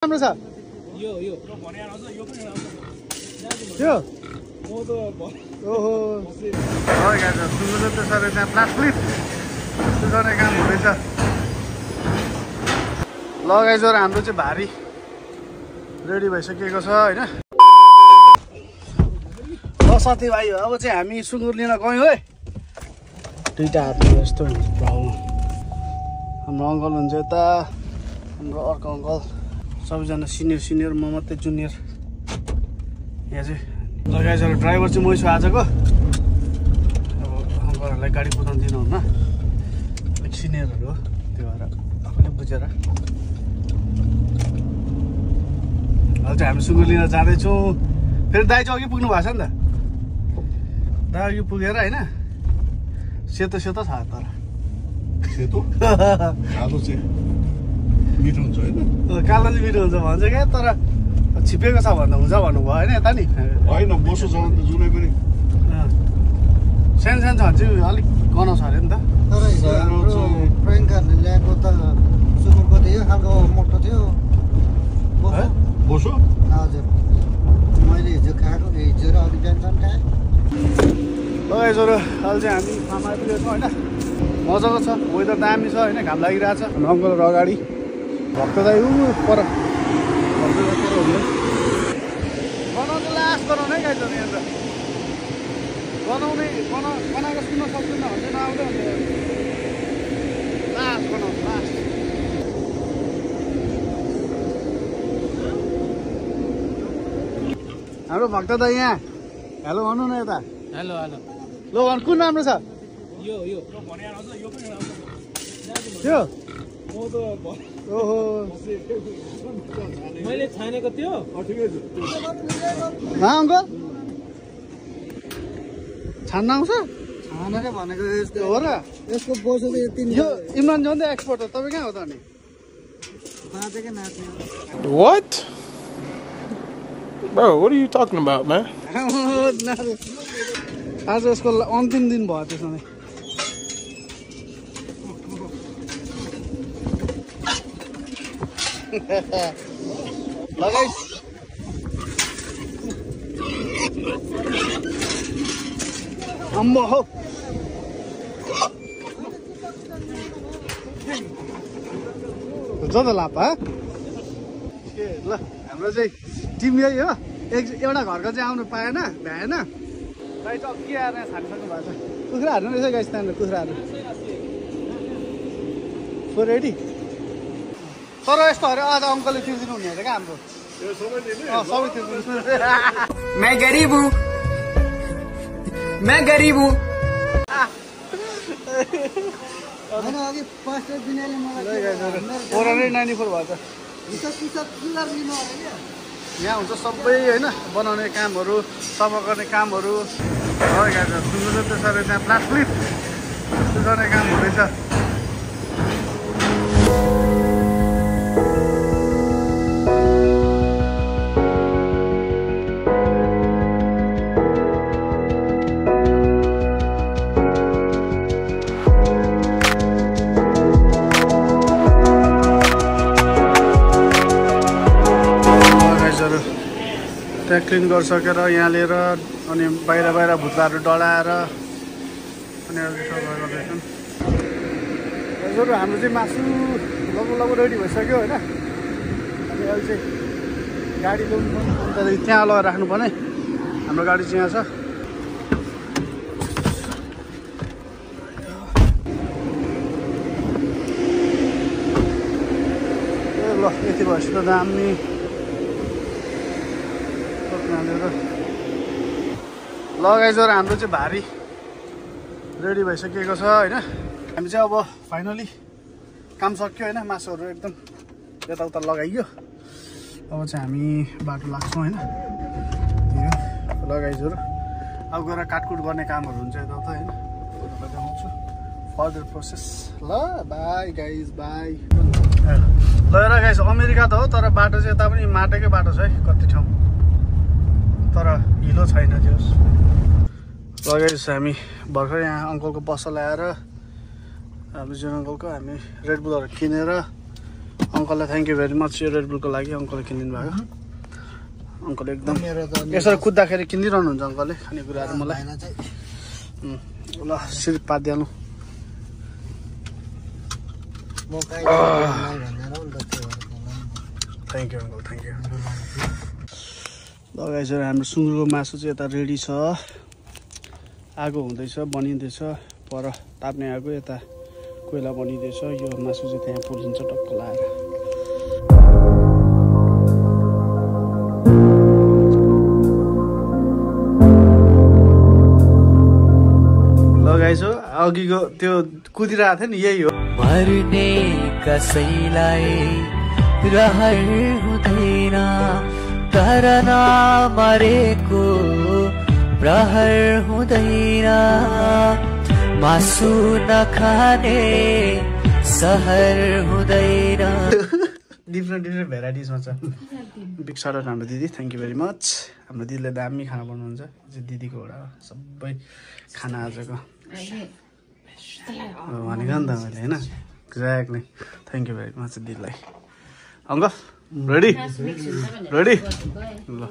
राम्रो छ यो भने आउँछ यो पनि राम्रो यो म त ओहो गाइस सुन्नु त सर त्यहाँ प्लास फ्लिप गर्ने काम हुँदैछ ल गाइस हाम्रो चाहिँ भारी रेडी भइसकेको छ हैन ल साथीभाइ अब चाहिँ हामी सुँगुर लिन गयौँ है दुईटा हातमा यस्तो प्रब्लम हाम्रो अङ्कल हुन्छ यता हाम्रो अर्को अङ्कल सबैजना सिनियर म मात्रै जुनियर यहाँ चाहिँ लगाइसकेर ड्राइभर चाहिँ मै छु आजको अब अङ्कलहरूलाई गाडी कुदाउन दिनुहुन्न अलिक सिनियरहरू हो त्यो भएर आफूले बुझेर अहिले चाहिँ हामी सुँगुर लिन जाँदैछौँ फेरि दाइ चाहिँ अघि पुग्नु भएको छ नि त दाइ अघि पुगेर होइन सेतो छ तर सेतो कालो चाहिँ मिठो हुन्छ होइन कालो चाहिँ मिठो हुन्छ भन्छ क्या तर छिपेको छ भन्दा हुन्छ भन्नुभयो होइन यता नि होइन बोसो छ भने त जुनै पनि सानो छ भने चाहिँ अलिक गनाउँछ अरे नि त तर हाम्रो प्रियङ्काहरूले ल्याएको त सुँगुरको त यो खालको मोटो थियो बोसो हजुर मैले हिजो खाएको हिजो र अघि बिहान खाएँ लगाइसक्यो अहिले चाहिँ हामी फार्म आइपुगेको छौँ होइन मजाको छ वेदर दामी छ होइन घाम लागिरहेको छ हाम्रो अङ्कलहरू अगाडि भक्त दाइ पर बनाउनु लास्ट बनाउने है गाइजहरू यहाँनिर बनाएको सुन्न सक्दैन भने नआउँदै हुन्छ लास्ट बनाउनु लास्ट हाम्रो भक्त दाइ यहाँ हेलो भन्नु न यता हेलो ल भन्नु कुन राम्रो छ यो भने आउँछ यो पनि राम्रो त्यो म त ओहो मैले छानेको थियो ठिकै छ अङ्कल छान्न आउँछ छानेर भनेको यस्तो हो र यसको बोसो त यति यो इमरान जोन एक्सपोर्ट हो तपाईँ कहाँ हो त अनि बाँचेकै नाच्ने What? Bro, what are you talking about, man? आज यसको अन्तिम दिन भयो त्यसमा नै लगाइस अम्बो हो ज त लापा ल हाम्रो चाहिँ टिम यही हो एउटा घरको चाहिँ आउनु पाएन भ्याएन गाई चाहिँ अघि आएर छानिसक्नु भएको छ कुखुराहरू रहेछ गाई त्यहाँनिर कुखुराहरू सो रेडी तर यस्तो अरे आज अङ्कलले तिर्दिनु हुने अरे क्या हाम्रो सबै तिर्दिनु मैं गरीब हूँ होइन अघि फर्स्ट दिनेले मलाई 94 भएको छ हिसाब किताब लिनु अरे क्या यहाँ हुन्छ सबै होइन बनाउने कामहरू सफा गर्ने कामहरू सुन्नु त सर त्यहाँ प्लास फ्लिप गर्ने काम हुँदैछ त्यहाँ क्लिन गरिसकेर यहाँ लिएर अनि बाहिर भुत्लाहरू डढाएर अनि गर्दैछन् हजुर हाम्रो चाहिँ मासु लगभग रेडी भइसक्यो होइन अनि अहिले चाहिँ गाडी ल्याउनु पर्ने अन्त त्यहाँ लगाएर राख्नुपर्ने हाम्रो गाडी चाहिँ यहाँ छ ल यति भएपछि त दामी लगाइजर हाम्रो चाहिँ भारी रेडी भइसकेको छ होइन हामी चाहिँ अब फाइनली काम सक्यो होइन मासुहरू एकदम यताउता लगाइयो अब चाहिँ हामी बाटो लाग्छौँ होइन लगाइजहरू अब गएर काटकुट गर्ने कामहरू हुन्छ यताउता होइन देखाउँछु फर्दर प्रोसेस ल बाई गाइज बाई ल गाइज अमेरिका त हो तर बाटो चाहिँ यता पनि माटेकै बाटो छ है कति ठाउँ तर हिलो छैन त्यो लगाइस हामी भर्खर यहाँ अङ्कलको पसल आएर विजय अङ्कलको हामी रेड बुलहरू किनेर अङ्कललाई थ्याङ्क यू भेरी मच यो रेड बुलको लागि अङ्कलले किनिदिनु भएको अङ्कल एकदम मेरो त यसरी कुद्दाखेरि किनिरहनुहुन्छ अङ्कलले खानेकुराहरू मलाई भाइलाई चाहिँ ल सिरिप पादिहाल्नु म काहीँ भन्दैन नि त त्यो thank you uncle thank you ल गाइस हाम्रो सुँगुरको मासु चाहिँ यता रेडी छ आगो हुँदैछ बनिँदैछ पर ताप्ने आगो यता कोइला बनिँदैछ यो मासु चाहिँ त्यहाँ पोलिन्छ टक्क लाएर लगाइसो अघिको त्यो कुदिरहेको थियो नि यही हो मर्ने कसैलाई रहर हुँदैन तर नमरेको प्रहर हुँदैन मासु नखाने सहर हुँदैन डिफ्रेन्ट भेराइटिजमा छ बिग साउट आउट हाम्रो दिदी थ्याङ्क यू भेरी मच हाम्रो दिदीले दामी खाना बनाउनुहुन्छ चाहिँ दिदीको एउटा सबै खाना आजको भनेको नि त मैले होइन exactly thank you very much दिदीलाई अङ्कल रेडी रेडी ल